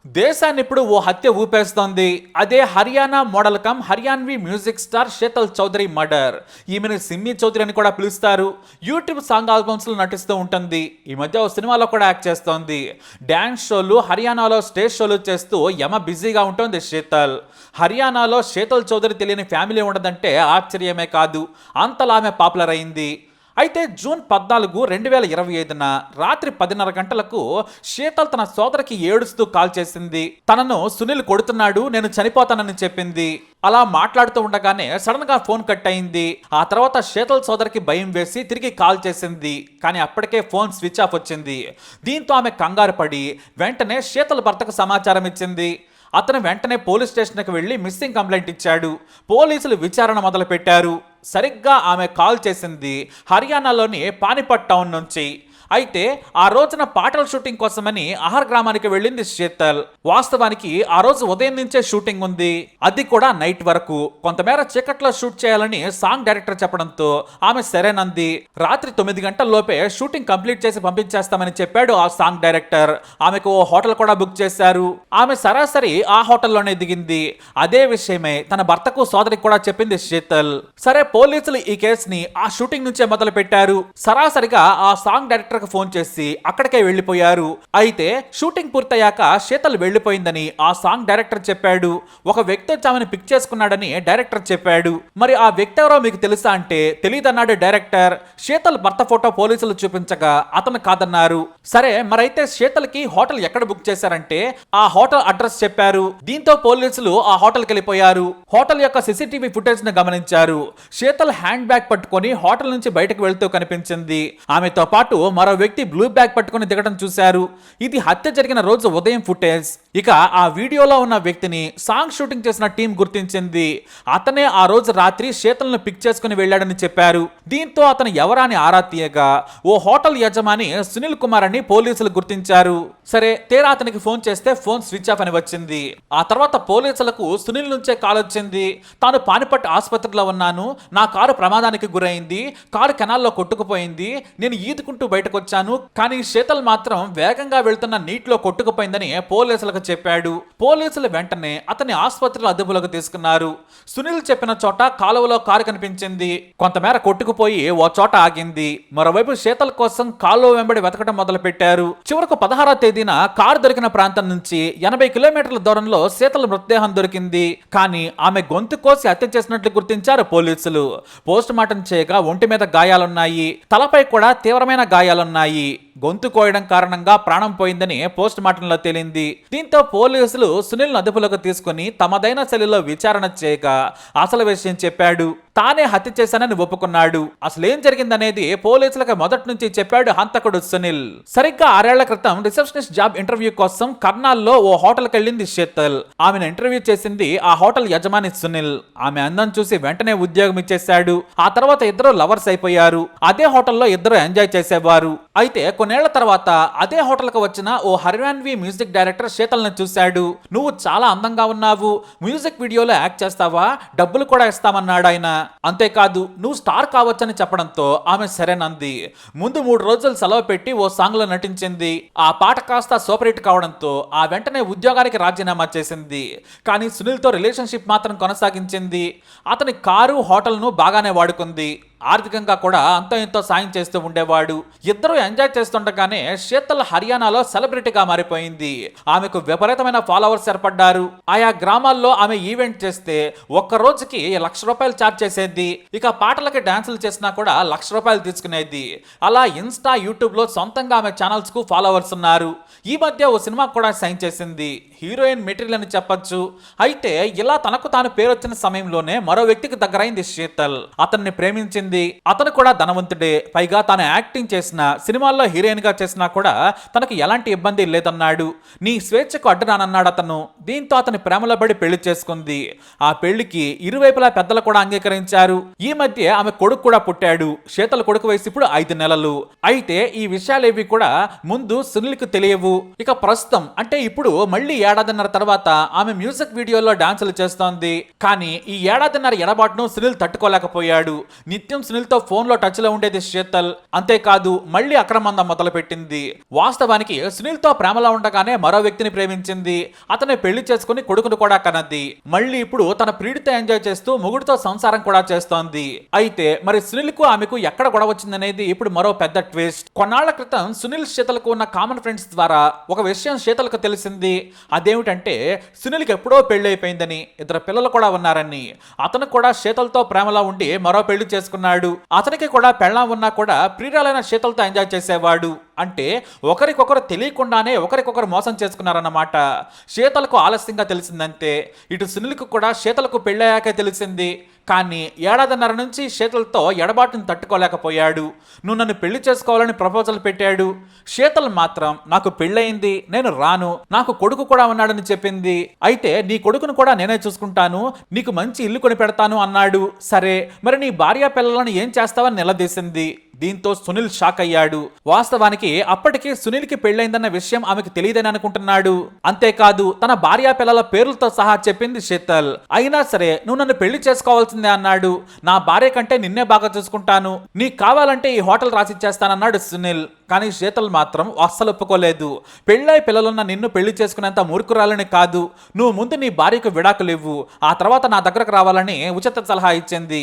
దేశాన్ని ఇప్పుడు ఓ హత్య ఊపేస్తోంది. అదే Haryana model cum Haryanvi music star Sheetal Chaudhary murder. ఈమెను సిమ్మి చౌదరి అని కూడా పిలుస్తారు. యూట్యూబ్ సాంగ్ ఆల్బమ్స్ లో నటిస్తూ ఉంటుంది. ఈ మధ్య ఓ సినిమాలో కూడా యాక్ట్ చేస్తోంది. డాన్స్ షోలు, హర్యానాలో స్టేజ్ షోలు చేస్తూ యమ బిజీగా ఉంటుంది శీతల్. హర్యానాలో శీతల్ చౌదరి తెలియని ఫ్యామిలీ ఉండదంటే ఆశ్చర్యమే కాదు. అంతలా ఆమె పాపులర్ అయింది. అయితే జూన్ 14, 2025న రాత్రి 10:30 గంటలకు శీతల్ తన సోదరికి ఏడుస్తూ కాల్ చేసింది. తనను సునీల్ కొడుతున్నాడు, నేను చనిపోతానని చెప్పింది. అలా మాట్లాడుతూ ఉండగానే సడన్ గా ఫోన్ కట్ అయింది. ఆ తర్వాత శీతల్ సోదరికి భయం వేసి తిరిగి కాల్ చేసింది. కానీ అప్పటికే ఫోన్ స్విచ్ ఆఫ్ వచ్చింది. దీంతో ఆమె కంగారు పడి వెంటనే శీతల్ భర్తకు సమాచారం ఇచ్చింది. అతను వెంటనే పోలీస్ స్టేషన్కి వెళ్ళి మిస్సింగ్ కంప్లైంట్ ఇచ్చాడు. పోలీసులు విచారణ మొదలు పెట్టారు. సరిగ్గా ఆమె కాల్ చేసింది హర్యానాలోని పానిపట్ టౌన్ నుంచి. అయితే ఆ రోజున పాటల షూటింగ్ కోసమని అహర్ గ్రామానికి వెళ్ళింది శీతల్. వాస్తవానికి ఆ రోజు ఉదయం నుంచే షూటింగ్ ఉంది, అది కూడా నైట్ వరకు. కొంతమేర చీకట్లో షూట్ చేయాలని సాంగ్ డైరెక్టర్ చెప్పడంతో ఆమె సరేనంది. రాత్రి 9 గంటల లోపే షూటింగ్ కంప్లీట్ చేసి పంపించేస్తామని చెప్పాడు ఆ సాంగ్ డైరెక్టర్. ఆమెకు ఓ హోటల్ కూడా బుక్ చేశారు. ఆమె సరాసరి ఆ హోటల్లోనే దిగింది. అదే విషయమే తన భర్తకు సోదరికి కూడా చెప్పింది శీతల్. సరే, పోలీసులు ఈ కేసుని ఆ షూటింగ్ నుంచే మొదలు పెట్టారు. సరాసరిగా ఆ సాంగ్ డైరెక్టర్ ఫోన్ చేసి అక్కడికే వెళ్లిపోయారు. అయితే షూటింగ్ పూర్తయ్యాక శీతల్ వెళ్లిపోయిందని ఆ సాంగ్ డైరెక్టర్ చెప్పాడు. ఒక వ్యక్తి వచ్చి ఆమెను పిక్ చేసుకున్నాడని డైరెక్టర్ చెప్పాడు. మరి ఆ వ్యక్తి ఎవరో మీకు తెలుసా అంటే తెలియదన్నాడు డైరెక్టర్. శీతల్ భర్త ఫోటో పోలీసులు చూపించగా అతను కాదన్నారు. సరే, మరైతే శీతల్ కి హోటల్ ఎక్కడ బుక్ చేశారంటే ఆ హోటల్ అడ్రస్ చెప్పారు. దీంతో పోలీసులు ఆ హోటల్కి వెళ్ళిపోయారు. హోటల్ యొక్క సీసీటీవీ ఫుటేజ్ ను గమనించారు. శీతల్ హ్యాండ్ బ్యాగ్ పట్టుకొని హోటల్ నుంచి బయటకు వెళ్తూ కనిపించింది. ఆమెతో పాటు మరో వ్యక్తి బ్లూ బ్యాగ్ పట్టుకుని దిగడం చూశారు. ఇది హత్య జరిగిన రోజు ఉదయం ఫుటేజ్. ఇక ఆ వీడియోలో ఉన్న వ్యక్తిని సాంగ్ షూటింగ్ చేసిన టీం గుర్తించింది. అతనే ఆ రోజు రాత్రి శీతల్ను పిక్ చేసుకుని వెళ్ళాడని చెప్పారు. దీంతో అతను ఎవరాని ఆరా తీయగా ఓ హోటల్ యజమాని సునీల్ కుమార్ అని పోలీసులు గుర్తించారు. సరే, తీరా అతనికి ఫోన్ చేస్తే ఫోన్ స్విచ్ ఆఫ్ అని వచ్చింది. ఆ తర్వాత పోలీసులకు సునీల్ నుంచే కాల్ వచ్చింది. తాను పానిపట్ ఆసుపత్రిలో ఉన్నాను, నా కారు ప్రమాదానికి గురైంది, కారు కెనాల్లో కొట్టుకుపోయింది, నేను ఈదుకుంటూ బయటకు వచ్చాను, కానీ శీతల్ మాత్రం వేగంగా వెళ్తున్న నీటిలో కొట్టుకుపోయిందని పోలీసులకు చెప్పాడు. పోలీసులు వెంటనే అతన్ని ఆసుపత్రిలో అదుపులోకి తీసుకున్నారు. సునీల్ చెప్పిన చోట కాలువలో కారు కనిపించింది. కొంతమేర కొట్టుకుపోయి ఓ చోట ఆగింది. మరోవైపు శీతల్ కోసం కాలువ వెంబడి వెతకడం మొదలు పెట్టారు. చివరకు 16వ తేదీన కారు దొరికిన ప్రాంతం నుంచి 80 కిలోమీటర్ల దూరంలో శీతల్ మృతదేహం దొరికింది. కానీ ఆమె గొంతు కోసి హత్య చేసినట్లు గుర్తించారు పోలీసులు. పోస్ట్ మార్టం చేయగా ఒంటి మీద గాయాలున్నాయి, తలపై కూడా తీవ్రమైన గాయాలున్నాయి. గొంతు కోయడం కారణంగా ప్రాణం పోయిందని పోస్ట్ మార్టంలో తేలింది. దీంతో పోలీసులు సునీల్ అదుపులోకి తీసుకుని తమదైన శైలిలో విచారణ చేయగా అసలు విషయం చెప్పాడు. తానే హత్య చేశానని ఒప్పుకున్నాడు. అసలేం జరిగిందనేది పోలీసులకు మొదటి నుంచి చెప్పాడు హంతకుడు సునీల్. సరిగ్గా 6 ఏళ్ల క్రితం రిసెప్షనిస్ట్ జాబ్ ఇంటర్వ్యూ కోసం కర్నాల్లో ఓ హోటల్కి వెళ్ళింది శీతల్. ఆమెను ఇంటర్వ్యూ చేసింది ఆ హోటల్ యజమాని సునీల్. ఆమె అందం చూసి వెంటనే ఉద్యోగం ఇచ్చేశాడు. ఆ తర్వాత ఇద్దరు లవర్స్ అయిపోయారు. అదే హోటల్లో ఇద్దరు ఎంజాయ్ చేసేవారు. అయితే కొన్నేళ్ల తర్వాత అదే హోటల్కి వచ్చిన ఓ హర్యాన్వి మ్యూజిక్ డైరెక్టర్ శీతల్ని చూశాడు. నువ్వు చాలా అందంగా ఉన్నావు, మ్యూజిక్ వీడియోలో యాక్ట్ చేస్తావా, డబ్బులు కూడా ఇస్తామన్నాడు ఆయన. అంతేకాదు నువ్వు స్టార్ కావచ్చని చెప్పడంతో ఆమె సరేనంది. ముందు 3 రోజులు సెలవు పెట్టి ఓ సాంగ్ లో నటించింది. ఆ పాట కాస్త సూపర్ హిట్ కావడంతో ఆ వెంటనే ఉద్యోగానికి రాజీనామా చేసింది. కానీ సునీల్ తో రిలేషన్షిప్ మాత్రం కొనసాగించింది. అతని కారు, హోటల్ను బాగానే వాడుకుంది. ఆర్థికంగా కూడా అంతో ఎంతో సాయం చేస్తూ ఉండేవాడు. ఇద్దరు ఎంజాయ్ చేస్తుండగానే శీతల్ హర్యానాలో సెలబ్రిటీగా మారిపోయింది. ఆమెకు విపరీతమైన ఫాలోవర్స్ ఏర్పడ్డారు. ఆయా గ్రామాల్లో ఆమె ఈవెంట్ చేస్తే ఒక్క రోజుకి ₹1,00,000 ఛార్జ్ చేసేది. ఇక పాటలకి డాన్సులు చేసినా కూడా ₹1,00,000 తీసుకునేది. అలా ఇన్స్టా, యూట్యూబ్ లో సొంతంగా ఆమె ఛానల్స్ కు ఫాలోవర్స్ ఉన్నారు. ఈ మధ్య ఓ సినిమా కూడా సైన్ చేసింది. హీరోయిన్ మెటీరియల్ అని చెప్పొచ్చు. అయితే ఇలా తనకు తాను పేరొచ్చిన సమయంలోనే మరో వ్యక్తికి దగ్గరైంది శీతల్. అతన్ని ప్రేమించింది. అతను కూడా ధనవంతుడే. పైగా తాను యాక్టింగ్ చేసిన సినిమాల్లో హీరోయిన్ గా చేసినా కూడా తనకు ఎలాంటి ఇబ్బంది లేదన్నాడు. నీ స్వేచ్ఛకు అడ్డురానన్నాడు అతను. దీంతో అతని ప్రేమలో పడి పెళ్లి చేసుకుంది. ఆ పెళ్లికి ఇరువైపులా పెద్దలు కూడా అంగీకరించారు. ఈ మధ్య ఆమె కొడుకు కూడా పుట్టాడు. శీతల్ కొడుకు వయసు ఇప్పుడు 5 నెలలు. అయితే ఈ విషయాలేవి కూడా ముందు సునీల్ కు తెలియవు. ఇక ప్రస్తుతం అంటే ఇప్పుడు మళ్ళీ ఏడాదిన్నర తర్వాత ఆమె మ్యూజిక్ వీడియోలో డాన్సులు చేస్తోంది. కానీ ఈ ఏడాదిన్నర ఎడబాటును సునీల్ తట్టుకోలేకపోయాడు. నిత్యం సునీల్ తో ఫోన్ లో టచ్ లో ఉండేది శీతల్. అంతేకాదు మళ్ళీ అక్రమందం మొదలు పెట్టింది. వాస్తవానికి సునీల్ తో ప్రేమలో ఉండగానే మరో వ్యక్తిని ప్రేమించింది. అతన్ని పెళ్లి చేసుకుని కొడుకును కూడా కన్నది. మళ్ళీ ఇప్పుడు తన ప్రియుడితో ఎంజాయ్ చేస్తూ మొగుడితో సంసారం కూడా చేస్తోంది. అయితే మరి సునీల్ కు ఆమెకు ఎక్కడ గొడవ వచ్చిందనేది ఇప్పుడు మరో పెద్ద ట్విస్ట్. కొన్నాళ్ల క్రితం సునీల్ శీతల్కు ఉన్న కామన్ ఫ్రెండ్స్ ద్వారా ఒక విషయం శీతల్కు తెలిసింది. అదేమిటంటే సునీల్కి ఎప్పుడో పెళ్లి అయిపోయిందని, 2 పిల్లలు కూడా ఉన్నారని. అతను కూడా శీతల్తో ప్రేమలో ఉండి మరో పెళ్లి చేసుకున్నాడు. అతనికి కూడా పెళ్ళాం ఉన్నా కూడా ప్రియురాలైన శీతల్తో ఎంజాయ్ చేసేవాడు. అంటే ఒకరికొకరు తెలియకుండానే ఒకరికొకరు మోసం చేసుకున్నారన్నమాట. శీతలకు ఆలస్యంగా తెలిసిందంతే. ఇటు సునీల్కు కూడా శీతలకు పెళ్ళయ్యాకే తెలిసింది. కానీ 1.5 ఏళ్ల నుంచి శీతల్తో ఎడబాటును తట్టుకోలేకపోయాడు. నువ్వు నన్ను పెళ్లి చేసుకోవాలని ప్రపోజల్ పెట్టాడు. శీతల్ మాత్రం నాకు పెళ్ళయింది, నేను రాను, నాకు కొడుకు కూడా ఉన్నాడని చెప్పింది. అయితే నీ కొడుకును కూడా నేనే చూసుకుంటాను, నీకు మంచి ఇల్లు కొని పెడతాను అన్నాడు. సరే మరి నీ భార్య పిల్లలను ఏం చేస్తావని నిలదీసింది. దీంతో సునీల్ షాక్ అయ్యాడు. వాస్తవానికి అప్పటికి సునీల్కి పెళ్లైందన్న విషయం ఆమెకు తెలియదని అనుకుంటున్నాడు. అంతేకాదు తన భార్య పిల్లల పేర్లతో సహా చెప్పింది శీతల్. అయినా సరే నువ్వు నన్ను పెళ్లి చేసుకోవాల్సిందే అన్నాడు. నా భార్య కంటే నిన్నే బాగా చూసుకుంటాను, నీకు కావాలంటే ఈ హోటల్ రాసిచ్చేస్తానన్నాడు సునీల్. కానీ శీతల్ మాత్రం అస్సలు ఒప్పుకోలేదు. పెళ్ళై పిల్లలున్న నిన్ను పెళ్లి చేసుకునేంత మూర్ఖురాలని కాదు, నువ్వు ముందు నీ భార్యకు విడాకులు ఇవ్వు, ఆ తర్వాత నా దగ్గరకు రావాలని ఉచిత సలహా ఇచ్చింది.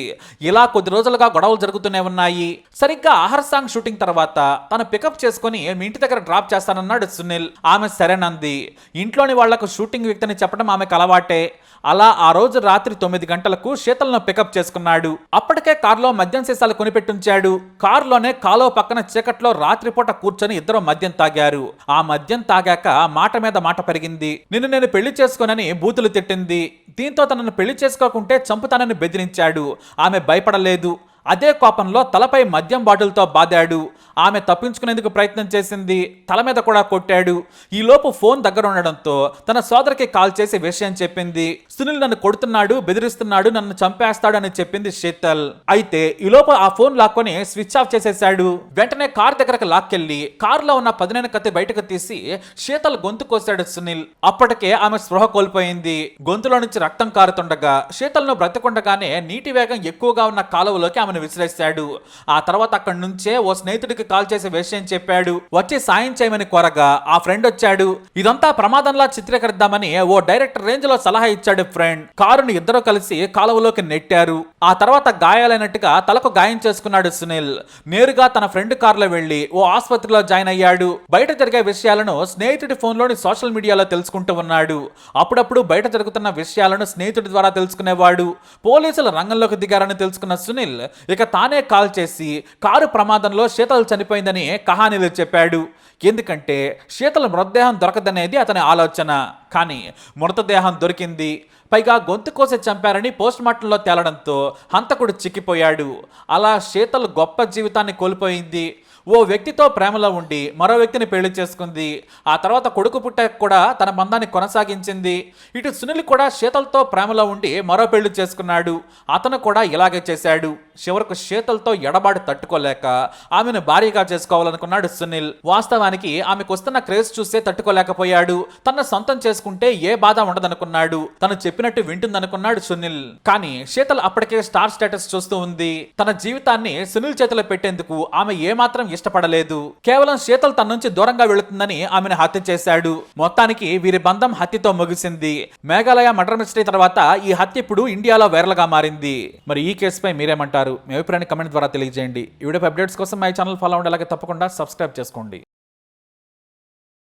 ఇలా కొద్ది రోజులుగా గొడవలు జరుగుతూనే ఉన్నాయి. సరిగ్గా ఆహార సాంగ్ షూటింగ్ తర్వాత తను పికప్ చేసుకుని మీ ఇంటి దగ్గర డ్రాప్ చేస్తానన్నాడు సునీల్. ఆమె సరేనంది. ఇంట్లోని వాళ్లకు షూటింగ్ వ్యక్తిని చెప్పడం ఆమెకు అలవాటే. అలా ఆ రోజు రాత్రి 9 గంటలకు శీతల్ను పికప్ చేసుకున్నాడు. అప్పటికే కారులో మద్యం సీసాలు కొనిపెట్టించాడు. కారులోనే కాలువ పక్కన చీకట్లో రాత్రిపూట కూర్చొని ఇద్దరు మద్యం తాగారు. ఆ మద్యం తాగాక మాట మీద మాట పెరిగింది. నిన్ను నేను పెళ్లి చేసుకోనని బూతులు తిట్టింది. దీంతో తనను పెళ్లి చేసుకోకుంటే చంపుతానని బెదిరించాడు. ఆమె భయపడలేదు. అదే కోపంలో తలపై మద్యం బాటిల్తో బాదాడు. ఆమె తప్పించుకునేందుకు ప్రయత్నం చేసింది. తల మీద కూడా కొట్టాడు. ఈలోపు ఫోన్ దగ్గర ఉండడంతో తన సోదరికి కాల్ చేసి విషయం చెప్పింది. సునీల్ నన్ను కొడుతున్నాడు, బెదిరిస్తున్నాడు, నన్ను చంపేస్తాడు అని చెప్పింది శీతల్. అయితే ఈలోపు ఆ ఫోన్ లాక్కొని స్విచ్ ఆఫ్ చేసేశాడు. వెంటనే కార్ దగ్గరకు లాక్కెళ్లి కారులో ఉన్న పదునైన కత్తి బయటకు తీసి శీతల్ గొంతు కోసాడు సునీల్. అప్పటికే ఆమె స్పృహ కోల్పోయింది. గొంతులో నుంచి రక్తం కారుతుండగా శీతల్ను బ్రతికుండగానే నీటి వేగం ఎక్కువగా ఉన్న కాలువలోకి ఆమెను విసిరేశాడు. ఆ తర్వాత అక్కడి నుంచే ఓ స్నేహితుడికి కాల్ చేసి విషయం చెప్పాడు. వచ్చి సాయం చేయమని కోరగా ఆ ఫ్రెండ్ వచ్చాడు. ఇదంతా ప్రమాదంలా చిత్రీకరిద్దామని ఓ డైరెక్టర్ రేంజ్ లో సలహా ఇచ్చాడు ఫ్రెండ్. కారుని ఇద్దరు కలిసి కాలువలోకి నెట్టారు. ఆ తర్వాత గాయాలైనట్టుగా తలకు గాయం చేసుకున్నాడు సునీల్. నేరుగా తన ఫ్రెండ్ కారులో వెళ్లి ఓ ఆసుపత్రిలో జాయిన్ అయ్యాడు. బయట జరిగే విషయాలను స్నేహితుడి ఫోన్లోని సోషల్ మీడియాలో తెలుసుకుంటూ ఉన్నాడు. అప్పుడప్పుడు బయట జరుగుతున్న విషయాలను స్నేహితుడి ద్వారా తెలుసుకునేవాడు. పోలీసులు రంగంలోకి దిగారని తెలుసుకున్న సునీల్ ఇక తానే కాల్ చేసి కారు ప్రమాదంలో శీతల్ చనిపోయిందని కహానీలు చెప్పాడు. ఎందుకంటే శీతల్ మృతదేహం దొరకదనేది అతని ఆలోచన. కానీ మృతదేహం దొరికింది. పైగా గొంతు కోసి చంపారని పోస్ట్మార్టంలో తేలడంతో హంతకుడు చిక్కిపోయాడు. అలా శీతల్ గొప్ప జీవితాన్ని కోల్పోయింది. ఓ వ్యక్తితో ప్రేమలో ఉండి మరో వ్యక్తిని పెళ్లి చేసుకుంది. ఆ తర్వాత కొడుకు పుట్టాక కూడా తన బంధాన్ని కొనసాగించింది. ఇటు సునీల్ కూడా శీతల్తో ప్రేమలో ఉండి మరో పెళ్లి చేసుకున్నాడు. అతను కూడా ఇలాగే చేశాడు. చివరకు శీతల్తో ఎడబాటు తట్టుకోలేక ఆమెను భార్యగా చేసుకోవాలనుకున్నాడు సునీల్. వాస్తవానికి ఆమెకు వస్తున్న క్రేజ్ చూస్తే తట్టుకోలేకపోయాడు. తన సొంతం చేసుకుంటే ఏ బాధ ఉండదనుకున్నాడు. తను చెప్పినట్టు వింటుందనుకున్నాడు సునీల్. కానీ శీతల్ అప్పటికే స్టార్ స్టేటస్ చూస్తూ ఉంది. తన జీవితాన్ని సునీల్ చేతిలో పెట్టేందుకు ఆమె ఏమాత్రం ఇష్టపడలేదు. కేవలం శీతల్ తన నుంచి దూరంగా వెళుతుందని ఆమెను హత్య చేశాడు. మొత్తానికి వీరి బంధం హత్యతో ముగిసింది. మేఘాలయ మర్డర్ మిస్టరీ తర్వాత ఈ హత్య ఇప్పుడు ఇండియాలో వైరల్ గా మారింది. మరి ఈ కేసుపై మీరేమంటారు? మీ అభిప్రాయాన్ని కమెంట్ ద్వారా తెలియజేయండి. ఈ వీడియో అప్డేట్స్ కోసం మై ఛానల్ ఫాలో అవ్వండి. అలాగే తప్పకుండా సబ్స్క్రైబ్ చేసుకోండి.